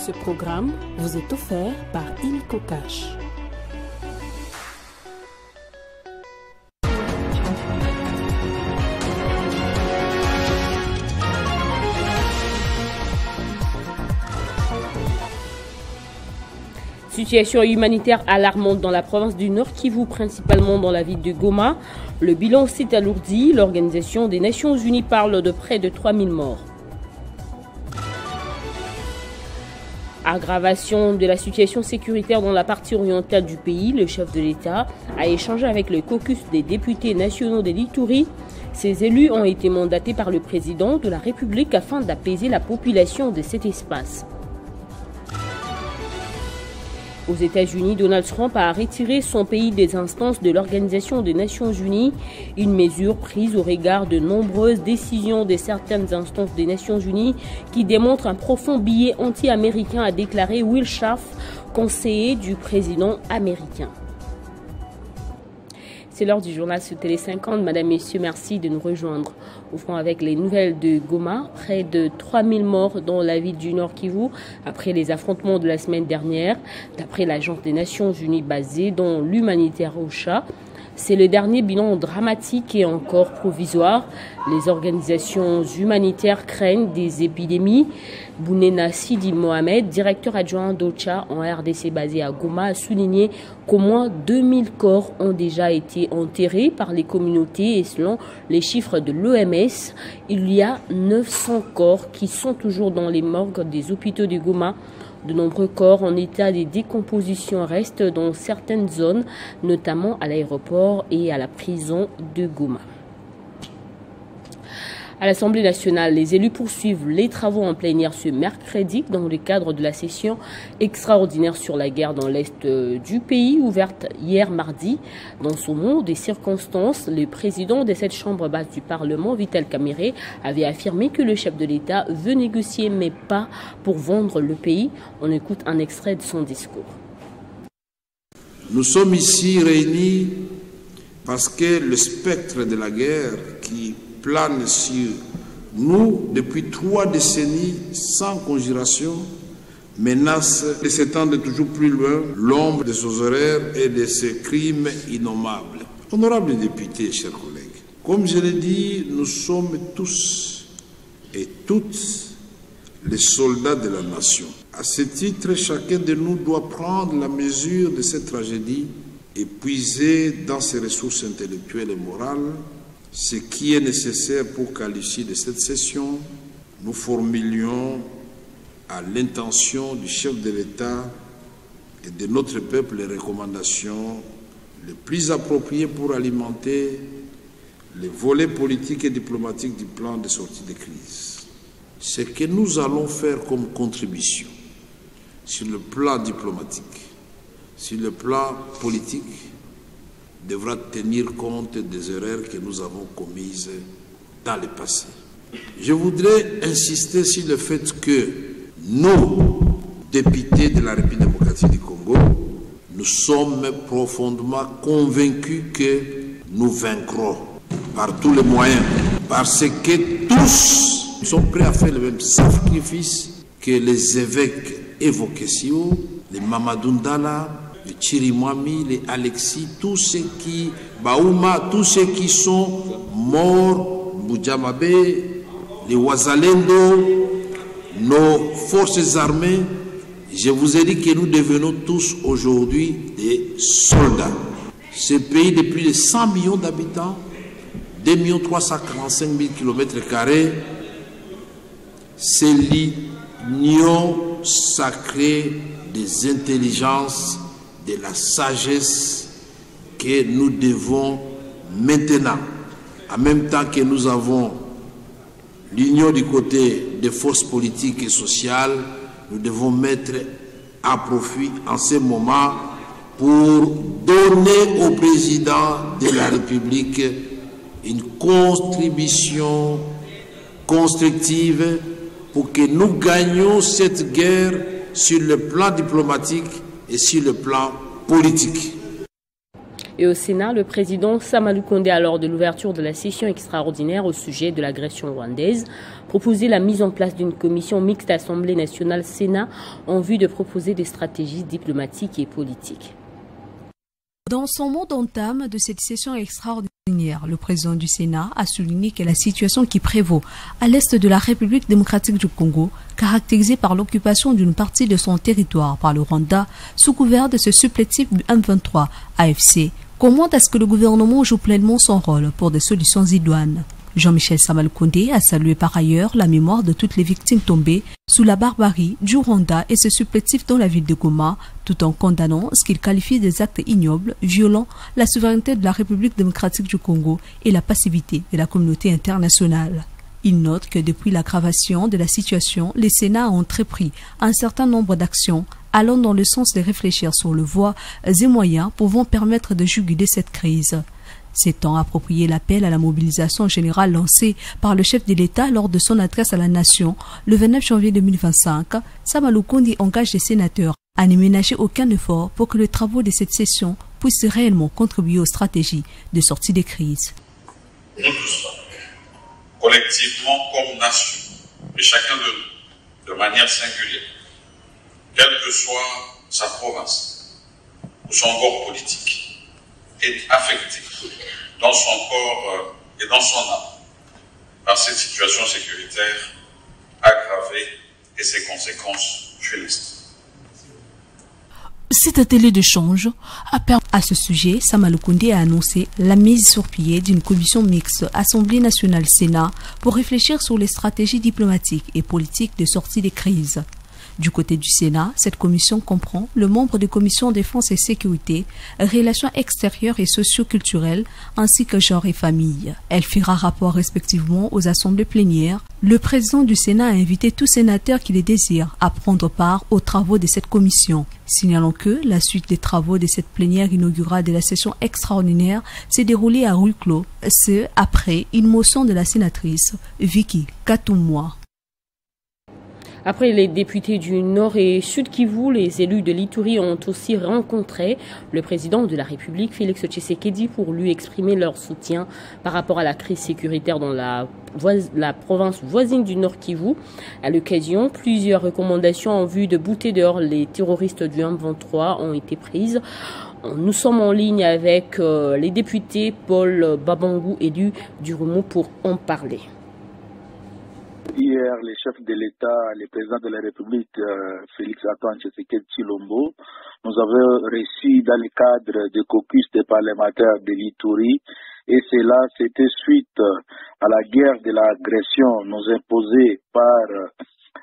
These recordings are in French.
Ce programme vous est offert par Illico Cash. Situation humanitaire alarmante dans la province du Nord Kivu, principalement dans la ville de Goma. Le bilan s'est alourdi. L'Organisation des Nations Unies parle de près de 3000 morts. Aggravation de la situation sécuritaire dans la partie orientale du pays. Le chef de l'État a échangé avec le caucus des députés nationaux de l'Ituri. Ces élus ont été mandatés par le président de la République afin d'apaiser la population de cet espace. Aux États-Unis, Donald Trump a retiré son pays des instances de l'Organisation des Nations Unies, une mesure prise au regard de nombreuses décisions de certaines instances des Nations Unies qui démontrent un profond biais anti-américain, a déclaré Will Schaaf, conseiller du président américain. C'est l'heure du journal sur Télé 50. Madame, Messieurs, merci de nous rejoindre. Ouvrons avec les nouvelles de Goma. Près de 3000 morts dans la ville du Nord Kivu après les affrontements de la semaine dernière. D'après l'Agence des Nations Unies basée dans l'humanitaire OCHA, c'est le dernier bilan dramatique et encore provisoire. Les organisations humanitaires craignent des épidémies. Bounena Sidi Mohamed, directeur adjoint d'OCHA en RDC basé à Goma, a souligné qu'au moins 2000 corps ont déjà été enterrés par les communautés et selon les chiffres de l'OMS, il y a 900 corps qui sont toujours dans les morgues des hôpitaux de Goma. De nombreux corps en état de décomposition restent dans certaines zones, notamment à l'aéroport et à la prison de Goma. À l'Assemblée nationale, les élus poursuivent les travaux en plénière ce mercredi dans le cadre de la session extraordinaire sur la guerre dans l'Est du pays, ouverte hier mardi. Dans son lot des circonstances, le président de cette chambre basse du Parlement, Vital Kamerhe, avait affirmé que le chef de l'État veut négocier, mais pas pour vendre le pays. On écoute un extrait de son discours. Nous sommes ici réunis parce que le spectre de la guerre qui plane sur nous depuis 3 décennies sans conjuration menace de s'étendre toujours plus loin l'ombre de ses horaires et de ses crimes innommables. Honorables députés, chers collègues, comme je l'ai dit, nous sommes tous et toutes les soldats de la nation. À ce titre, chacun de nous doit prendre la mesure de cette tragédie et puiser dans ses ressources intellectuelles et morales ce qui est nécessaire pour qu'à l'issue de cette session, nous formulions à l'intention du chef de l'État et de notre peuple les recommandations les plus appropriées pour alimenter les volets politiques et diplomatiques du plan de sortie de crise. Ce que nous allons faire comme contribution sur le plan diplomatique, sur le plan politique, devra tenir compte des erreurs que nous avons commises dans le passé. Je voudrais insister sur le fait que nous, députés de la République démocratique du Congo, nous sommes profondément convaincus que nous vaincrons par tous les moyens, parce que tous sont prêts à faire le même sacrifice que les évêques évoqués si haut, les Mamadou Ndala, les Chirimwami, les Alexis, tous ceux qui, Baouma, tous ceux qui sont morts, Boudjamabe, les Wazalendo, nos forces armées. Je vous ai dit que nous devenons tous aujourd'hui des soldats. Ce pays de plus de 100 millions d'habitants, 2 345 000 km², c'est l'union sacrée des intelligences, de la sagesse que nous devons maintenant, en même temps que nous avons l'union du côté des forces politiques et sociales, nous devons mettre à profit en ce moment pour donner au président de la République une contribution constructive pour que nous gagnions cette guerre sur le plan diplomatique et sur le plan politique. Et au Sénat, le président Samalou Kondé, lors de l'ouverture de la session extraordinaire au sujet de l'agression rwandaise, proposait la mise en place d'une commission mixte Assemblée nationale-Sénat en vue de proposer des stratégies diplomatiques et politiques. Dans son mot d'entame de cette session extraordinaire, le président du Sénat a souligné que la situation qui prévaut à l'est de la République démocratique du Congo, caractérisée par l'occupation d'une partie de son territoire par le Rwanda, sous couvert de ce supplétif du M23 AFC, commande à ce que le gouvernement joue pleinement son rôle pour des solutions idoines. Jean-Michel Samalou Kondé a salué par ailleurs la mémoire de toutes les victimes tombées sous la barbarie du Rwanda et ce supplétif dans la ville de Goma, tout en condamnant ce qu'il qualifie des actes ignobles, violant la souveraineté de la République démocratique du Congo et la passivité de la communauté internationale. Il note que depuis l'aggravation de la situation, le Sénat a entrepris un certain nombre d'actions allant dans le sens de réfléchir sur les voies et moyens pouvant permettre de juguler cette crise. S'étant approprié l'appel à la mobilisation générale lancé par le chef de l'État lors de son adresse à la nation le 29 janvier 2025, Samalou Kondé engage les sénateurs à ne ménager aucun effort pour que les travaux de cette session puissent réellement contribuer aux stratégies de sortie des crises. Nous tous, collectivement comme nation, et chacun de nous, de manière singulière, quelle que soit sa province ou son bord politique, est affecté dans son corps et dans son âme par cette situation sécuritaire aggravée et ses conséquences funestes. Cet atelier d'échange a permis à ce sujet, Samalou Kondé a annoncé la mise sur pied d'une commission mixte Assemblée nationale-Sénat pour réfléchir sur les stratégies diplomatiques et politiques de sortie des crises. Du côté du Sénat, cette commission comprend le membre de commission défense et sécurité, relations extérieures et socio-culturelles, ainsi que genre et famille. Elle fera rapport respectivement aux assemblées plénières. Le président du Sénat a invité tous sénateurs qui le désirent à prendre part aux travaux de cette commission. Signalons que la suite des travaux de cette plénière inaugurale de la session extraordinaire s'est déroulée à huis clos, ce après une motion de la sénatrice Vicky Katoumoua. Après les députés du Nord et Sud Kivu, les élus de l'Ituri ont aussi rencontré le président de la République, Félix Tshisekedi, pour lui exprimer leur soutien par rapport à la crise sécuritaire dans la province voisine du Nord Kivu. À l'occasion, plusieurs recommandations en vue de bouter dehors les terroristes du M23 ont été prises. Nous sommes en ligne avec les députés Paul Babangou, élu du Rumo, pour en parler. Hier, le chef de l'État, le président de la République, Félix Antoine Tshisekedi Tshilombo, nous avait reçus dans le cadre du caucus des parlementaires de l'Ituri. Et cela, c'était suite à la guerre de l'agression nous imposée par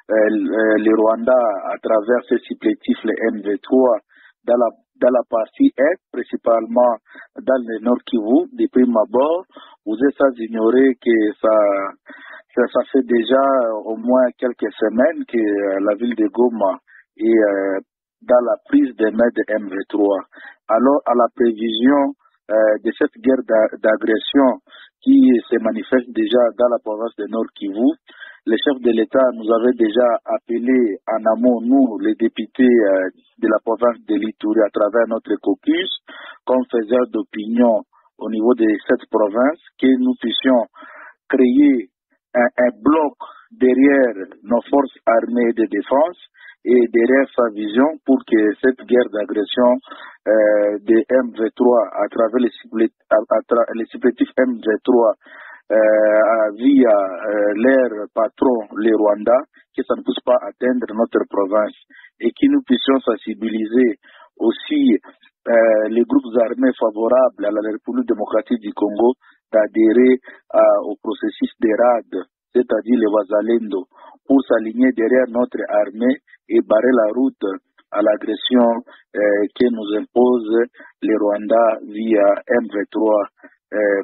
le Rwanda à travers ce supplétif, le MV3, dans la partie est, principalement dans le Nord Kivu. Depuis Mabor, vous êtes sans ignorer que ça fait déjà au moins quelques semaines que la ville de Goma est dans la prise des mains de MV3. Alors, à la prévision de cette guerre d'agression qui se manifeste déjà dans la province de Nord Kivu, le chef de l'État nous avait déjà appelé en amont, nous, les députés de la province de l'Ituri, à travers notre caucus, comme faiseurs d'opinion au niveau de cette province, que nous puissions créer un bloc derrière nos forces armées de défense et derrière sa vision pour que cette guerre d'agression de M23 à travers les supplétifs M23 via leur patron, les Rwanda, que ça ne puisse pas atteindre notre province et que nous puissions sensibiliser aussi les groupes armés favorables à la République démocratique du Congo d'adhérer au processus de RAD, c'est-à-dire les Wazalendo, pour s'aligner derrière notre armée et barrer la route à l'agression que nous impose les Rwandais via M23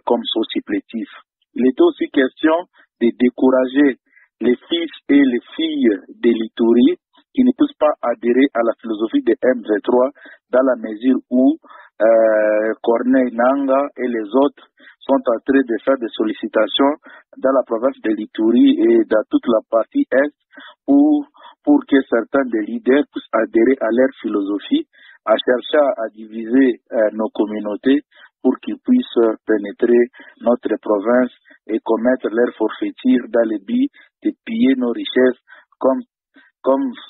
comme supplétif. Il était aussi question de décourager les fils et les filles de l'Ituri qui ne puissent pas adhérer à la philosophie de M23 dans la mesure où Corneille Nanga et les autres sont en train de faire des sollicitations dans la province de l'Ituri et dans toute la partie Est pour que certains des leaders puissent adhérer à leur philosophie, à chercher à diviser nos communautés pour qu'ils puissent pénétrer notre province et commettre leur forfaiture dans le but de piller nos richesses comme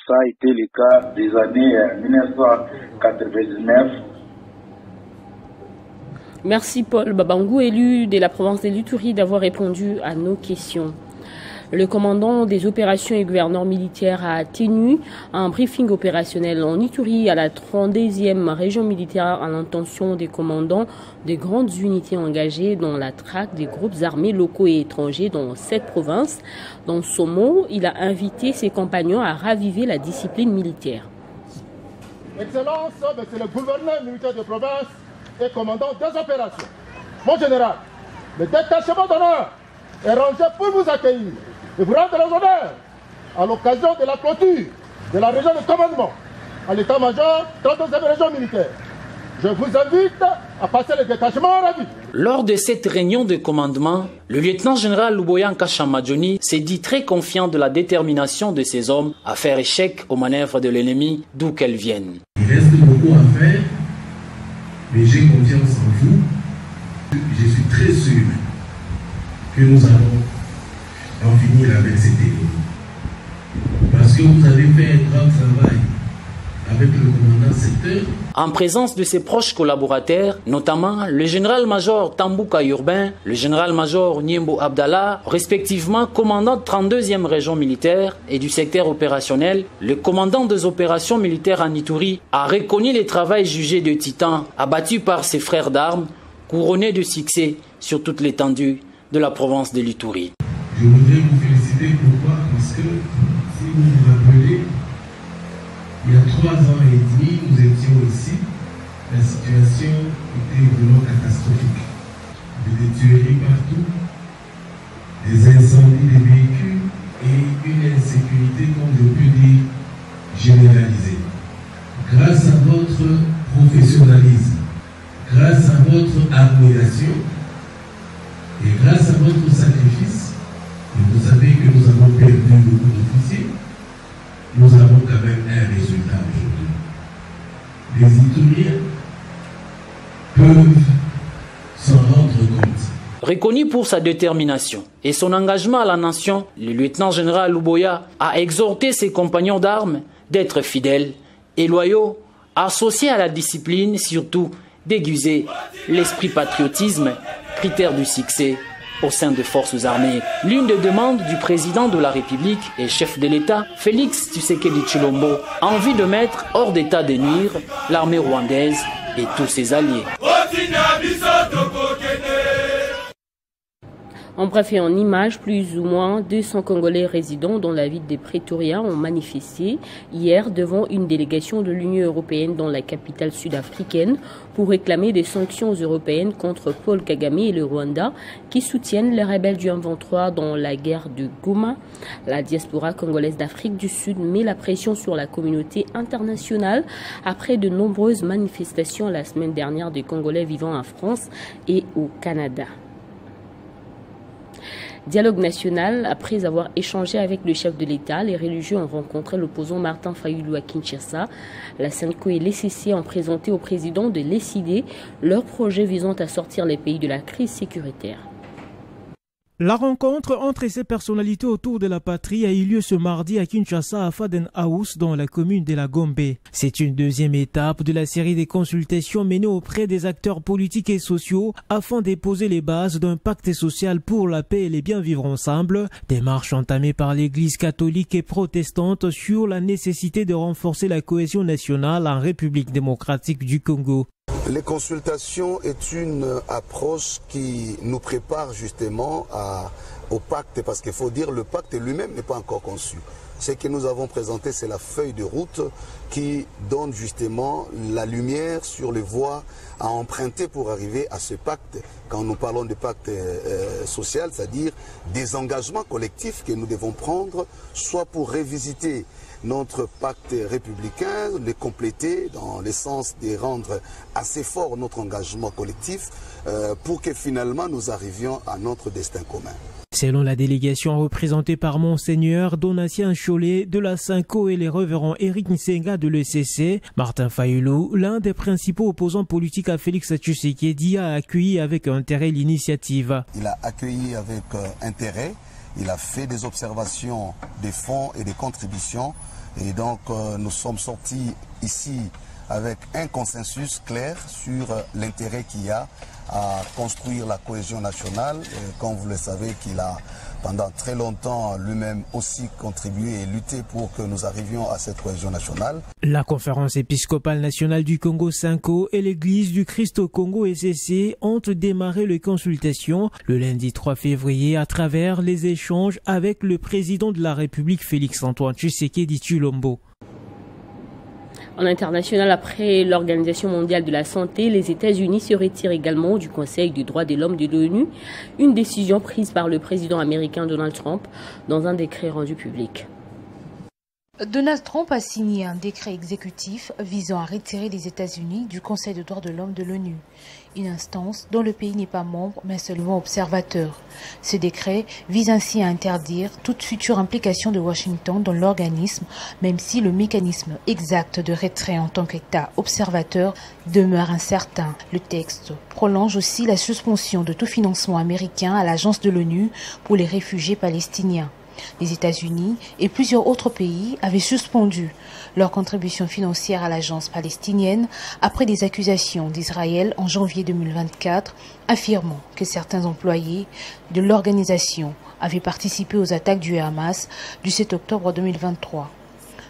ça a été le cas des années 1999. Merci Paul Babangou, élu de la province de l'Ituri, d'avoir répondu à nos questions. Le commandant des opérations et gouverneur militaire a tenu un briefing opérationnel en Ituri à la 32e région militaire à l'intention des commandants des grandes unités engagées dans la traque des groupes armés locaux et étrangers dans cette province. Dans ce mot, il a invité ses compagnons à raviver la discipline militaire. Excellence, c'est le gouverneur militaire de province et commandant des opérations. Mon général, le détachement d'honneur est rangé pour vous accueillir et vous rendre les honneurs à l'occasion de la clôture de la région de commandement à l'état-major 32e région militaire. Je vous invite à passer le détachement en revue. Lors de cette réunion de commandement, le lieutenant-général Luboya Nkashamadjoni s'est dit très confiant de la détermination de ses hommes à faire échec aux manœuvres de l'ennemi d'où qu'elles viennent. Il reste beaucoup à faire, mais j'ai confiance en vous. Je suis très sûr que nous allons en finir avec cet ennemi. Parce que vous avez fait un grand travail avec le commandant secteur. En présence de ses proches collaborateurs, notamment le général-major Tambouka Urbain, le général-major Niembo Abdallah, respectivement commandant de 32e région militaire et du secteur opérationnel, le commandant des opérations militaires en Ituri a reconnu les travaux jugés de titan abattus par ses frères d'armes, couronnés de succès sur toute l'étendue de la province de l'Ituri. Je voudrais vous féliciter. Pourquoi? Parce que, si vous vous rappelez, il y a 3 ans et demi, nous étions ici. La situation était vraiment catastrophique. Des tueries partout, des incendies de véhicules et une insécurité, comme je peux dire, généralisée. Grâce à votre professionnalisme, grâce à votre abnégation et grâce à votre sacrifice, et vous savez que nous avons perdu beaucoup d'officiers, nous avons quand même un résultat aujourd'hui. Les Ituriens peuvent s'en rendre compte. Reconnu pour sa détermination et son engagement à la nation, le lieutenant-général Luboya a exhorté ses compagnons d'armes d'être fidèles et loyaux, associés à la discipline, surtout d'aiguiser l'esprit patriotisme, critère du succès au sein des forces armées. L'une des demandes du président de la République et chef de l'État, Félix Tshisekedi Tshilombo, a envie de mettre hors d'état de nuire l'armée rwandaise et tous ses alliés. En bref et en images, plus ou moins 200 Congolais résidant dans la ville de Pretoria ont manifesté hier devant une délégation de l'Union européenne dans la capitale sud-africaine pour réclamer des sanctions européennes contre Paul Kagame et le Rwanda qui soutiennent les rebelles du M23 dans la guerre de Goma. La diaspora congolaise d'Afrique du Sud met la pression sur la communauté internationale après de nombreuses manifestations la semaine dernière des Congolais vivant en France et au Canada. Dialogue national, après avoir échangé avec le chef de l'État, les religieux ont rencontré l'opposant Martin Fayulu à Kinshasa. La SENCO et l'ECC ont présenté au président de l'ECID leur projet visant à sortir les pays de la crise sécuritaire. La rencontre entre ces personnalités autour de la patrie a eu lieu ce mardi à Kinshasa, à Faden House, dans la commune de la Gombe. C'est une deuxième étape de la série de consultations menées auprès des acteurs politiques et sociaux afin de poser les bases d'un pacte social pour la paix et les bien vivre ensemble. Démarche entamée par l'Église catholique et protestante sur la nécessité de renforcer la cohésion nationale en République démocratique du Congo. Les consultations est une approche qui nous prépare justement au pacte, parce qu'il faut dire le pacte lui-même n'est pas encore conçu. Ce que nous avons présenté, c'est la feuille de route qui donne justement la lumière sur les voies à emprunter pour arriver à ce pacte. Quand nous parlons de pacte social, c'est-à-dire des engagements collectifs que nous devons prendre, soit pour révisiter notre pacte républicain, le compléter dans le sens de rendre assez fort notre engagement collectif pour que finalement nous arrivions à notre destin commun. Selon la délégation représentée par Monseigneur Donatien Cholet de la Synco et les révérends Éric Nsenga de l'ECC, Martin Fayulu, l'un des principaux opposants politiques à Félix Tshisekedi, a accueilli avec intérêt l'initiative. Il a accueilli avec intérêt, il a fait des observations des fonds et des contributions et donc nous sommes sortis ici avec un consensus clair sur l'intérêt qu'il y a à construire la cohésion nationale. Et comme vous le savez, qu'il a pendant très longtemps lui-même aussi contribué et lutté pour que nous arrivions à cette cohésion nationale. La conférence épiscopale nationale du Congo Synco et l'église du Christ au Congo ECC ont démarré les consultations le lundi 3 février à travers les échanges avec le président de la République Félix-Antoine Tshisekedi Tshilombo. En international, après l'Organisation mondiale de la santé, les États-Unis se retirent également du Conseil des droits de l'homme de l'ONU, une décision prise par le président américain Donald Trump dans un décret rendu public. Donald Trump a signé un décret exécutif visant à retirer les États-Unis du Conseil des droits de l'homme de l'ONU, une instance dont le pays n'est pas membre mais seulement observateur. Ce décret vise ainsi à interdire toute future implication de Washington dans l'organisme, même si le mécanisme exact de retrait en tant qu'État observateur demeure incertain. Le texte prolonge aussi la suspension de tout financement américain à l'agence de l'ONU pour les réfugiés palestiniens. Les États-Unis et plusieurs autres pays avaient suspendu leur contribution financière à l'agence palestinienne après des accusations d'Israël en janvier 2024, affirmant que certains employés de l'organisation avaient participé aux attaques du Hamas du 7 octobre 2023.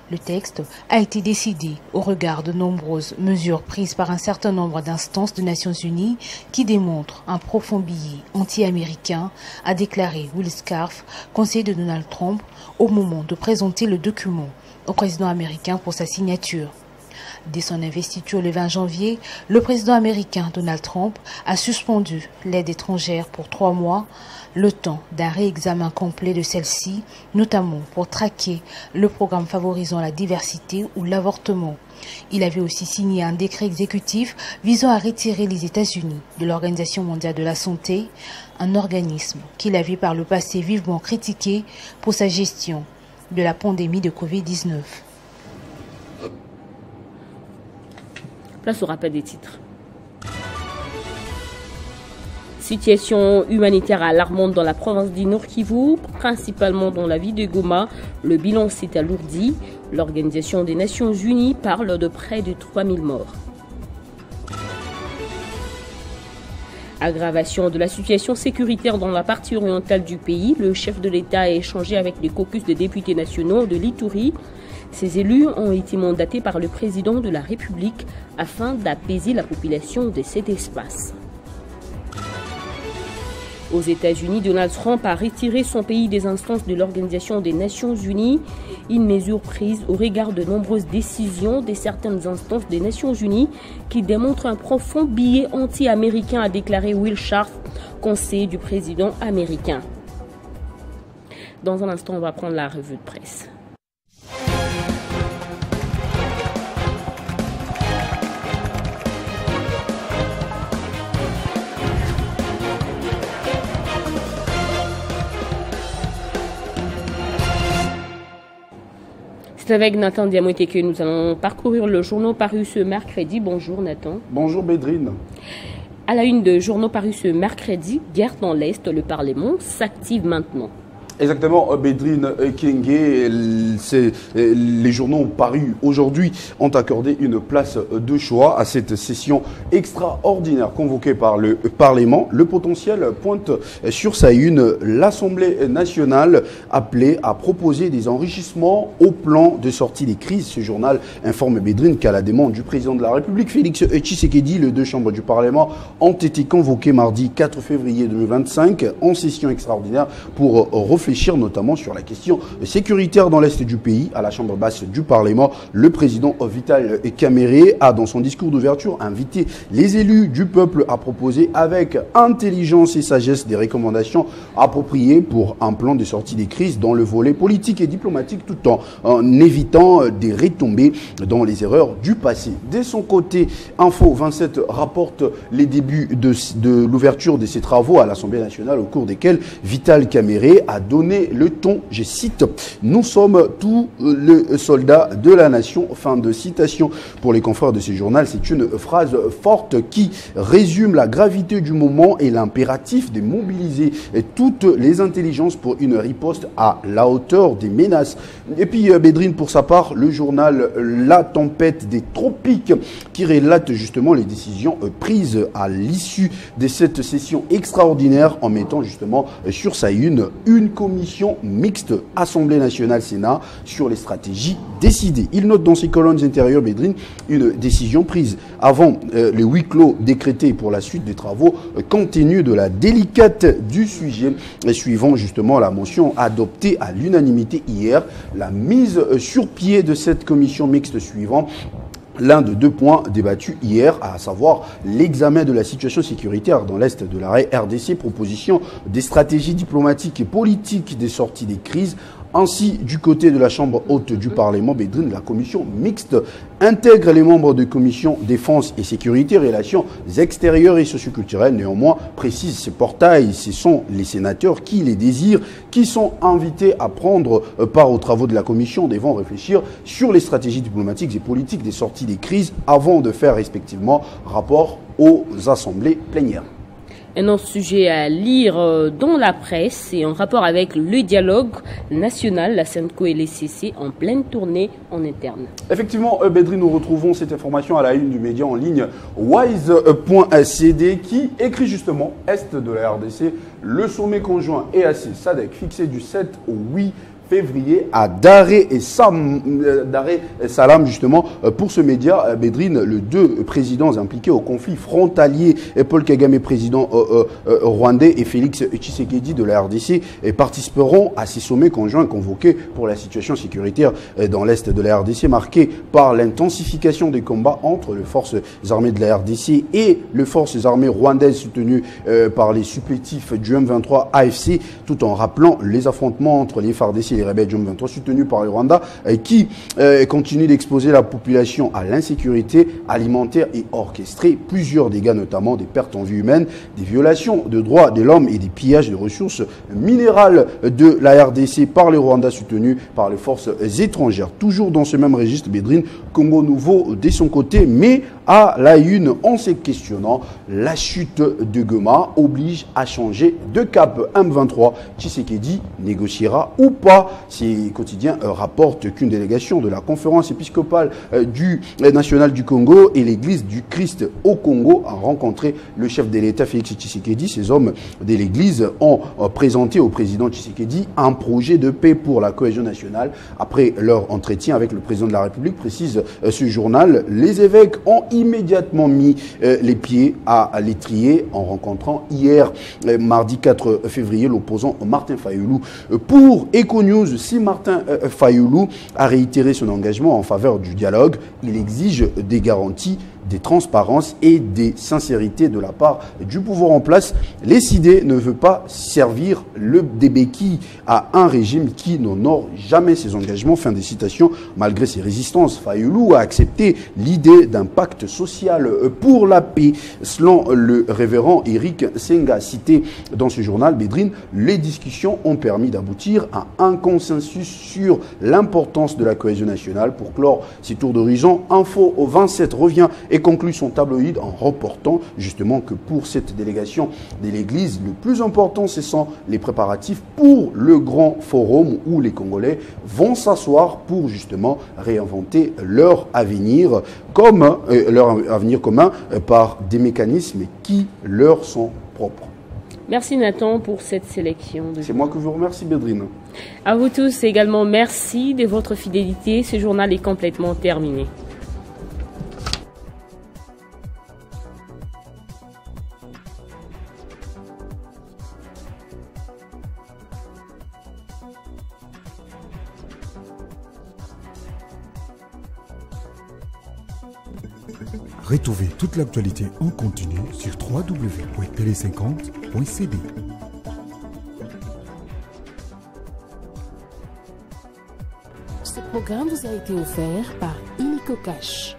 Le texte a été décidé au regard de nombreuses mesures prises par un certain nombre d'instances des Nations Unies qui démontrent un profond biais anti-américain, a déclaré Will Scarf, conseiller de Donald Trump, au moment de présenter le document au président américain pour sa signature. Dès son investiture le 20 janvier, le président américain Donald Trump a suspendu l'aide étrangère pour 3 mois, le temps d'un réexamen complet de celle-ci, notamment pour traquer le programme favorisant la diversité ou l'avortement. Il avait aussi signé un décret exécutif visant à retirer les États-Unis de l'Organisation mondiale de la santé, un organisme qu'il avait par le passé vivement critiqué pour sa gestion de la pandémie de Covid-19. Place au rappel des titres. Situation humanitaire alarmante dans la province du Nord Kivu, principalement dans la ville de Goma. Le bilan s'est alourdi. L'Organisation des Nations Unies parle de près de 3000 morts. Aggravation de la situation sécuritaire dans la partie orientale du pays. Le chef de l'État a échangé avec les caucus de députés nationaux de l'Ituri. Ces élus ont été mandatés par le président de la République afin d'apaiser la population de cet espace. Aux États-Unis, Donald Trump a retiré son pays des instances de l'Organisation des Nations Unies, une mesure prise au regard de nombreuses décisions de certaines instances des Nations Unies qui démontrent un profond biais anti-américain, a déclaré Will Scarf, conseiller du président américain. Dans un instant, on va prendre la revue de presse. C'est avec Nathan Diamoté que nous allons parcourir le journal paru ce mercredi. Bonjour Nathan. Bonjour Bédrine. À la une de journaux paru ce mercredi, guerre dans l'Est, le Parlement s'active maintenant. Exactement, Bédrine Kenge, les journaux parus aujourd'hui ont accordé une place de choix à cette session extraordinaire convoquée par le Parlement. Le potentiel pointe sur sa une l'Assemblée nationale appelée à proposer des enrichissements au plan de sortie des crises. Ce journal informe Bédrine qu'à la demande du président de la République, Félix Tshisekedi, les 2 chambres du Parlement ont été convoquées mardi 4 février 2025 en session extraordinaire pour réfléchir réfléchir notamment sur la question sécuritaire dans l'Est du pays. À la Chambre basse du Parlement, le président Vital Kamerhe a, dans son discours d'ouverture, invité les élus du peuple à proposer avec intelligence et sagesse des recommandations appropriées pour un plan de sortie des crises dans le volet politique et diplomatique, tout en évitant des retombées dans les erreurs du passé. De son côté, Info 27 rapporte les débuts de l'ouverture de ses travaux à l'Assemblée nationale, au cours desquels Vital Kamerhe a donné le ton, je cite, « Nous sommes tous les soldats de la nation ». Fin de citation pour les confrères de ce journal. C'est une phrase forte qui résume la gravité du moment et l'impératif de mobiliser toutes les intelligences pour une riposte à la hauteur des menaces. Et puis Bédrine, pour sa part, le journal La Tempête des Tropiques qui relate justement les décisions prises à l'issue de cette session extraordinaire en mettant justement sur sa une commission mixte Assemblée nationale-Sénat sur les stratégies décidées. Il note dans ses colonnes intérieures, Bédrine, une décision prise avant le huis clos décrété pour la suite des travaux compte tenu de la délicate du sujet suivant justement la motion adoptée à l'unanimité hier, la mise sur pied de cette commission mixte suivant l'un de deux points débattus hier, à savoir l'examen de la situation sécuritaire dans l'Est de la RDC, proposition des stratégies diplomatiques et politiques des sorties des crises. Ainsi, du côté de la Chambre haute du Parlement, Bédrine, la commission mixte intègre les membres de commission défense et sécurité, relations extérieures et socioculturelles. Néanmoins, précise ce portail, ce sont les sénateurs qui les désirent, qui sont invités à prendre part aux travaux de la commission, devant réfléchir sur les stratégies diplomatiques et politiques des sorties des crises avant de faire respectivement rapport aux assemblées plénières. Un autre sujet à lire dans la presse, c'est en rapport avec le dialogue national, la SENCO et les CC en pleine tournée en interne. Effectivement, Bédrine, nous retrouvons cette information à la une du média en ligne wise.cd qui écrit justement Est de la RDC, le sommet conjoint EAC-SADC fixé du 7 au 8 février à Dar es Salaam, justement, pour ce média, Bédrine, les deux présidents impliqués au conflit frontalier, Paul Kagame, président rwandais, et Félix Tshisekedi de la RDC, participeront à ces sommets conjoints convoqués pour la situation sécuritaire dans l'Est de la RDC, marquée par l'intensification des combats entre les forces armées de la RDC et les forces armées rwandaises soutenues par les supplétifs du M23 AFC, tout en rappelant les affrontements entre les FARDC et les rebelles du M23 soutenus par le Rwanda qui continuent d'exposer la population à l'insécurité alimentaire et orchestrer plusieurs dégâts, notamment des pertes en vie humaine, des violations de droits de l'homme et des pillages de ressources minérales de la RDC par le Rwanda soutenu par les forces étrangères. Toujours dans ce même registre, Bédrine, Congo Nouveau de son côté, mais à la une en se questionnant, la chute de Goma oblige à changer de cap. M23, Tshisekedi négociera ou pas. Ces quotidiens rapportent qu'une délégation de la conférence épiscopale nationale du Congo et l'église du Christ au Congo a rencontré le chef de l'État Félix Tshisekedi. Ces hommes de l'église ont présenté au président Tshisekedi un projet de paix pour la cohésion nationale. Après leur entretien avec le président de la République, précise ce journal, les évêques ont immédiatement mis les pieds à l'étrier en rencontrant hier, mardi 4 février, l'opposant Martin Fayoulou. Pour EcoNews, si Martin Fayoulou a réitéré son engagement en faveur du dialogue, il exige des garanties, des transparences et des sincérités de la part du pouvoir en place. L'ECD ne veut pas servir des béquilles à un régime qui n'honore jamais ses engagements. Fin des citations. Malgré ses résistances, Fayoulou a accepté l'idée d'un pacte social pour la paix. Selon le révérend Eric Senga, cité dans ce journal, Bédrine, les discussions ont permis d'aboutir à un consensus sur l'importance de la cohésion nationale. Pour clore ces tours d'horizon, Info 27 revient et conclut son tabloïd en reportant justement que pour cette délégation de l'Église, le plus important, ce sont les préparatifs pour le grand forum où les Congolais vont s'asseoir pour justement réinventer leur avenir commun par des mécanismes qui leur sont propres. Merci Nathan pour cette sélection. C'est moi que vous remercie, Bédrine. À vous tous également, merci de votre fidélité. Ce journal est complètement terminé. Retrouvez toute l'actualité en continu sur www.tele50.cd. Ce programme vous a été offert par Illico Cash.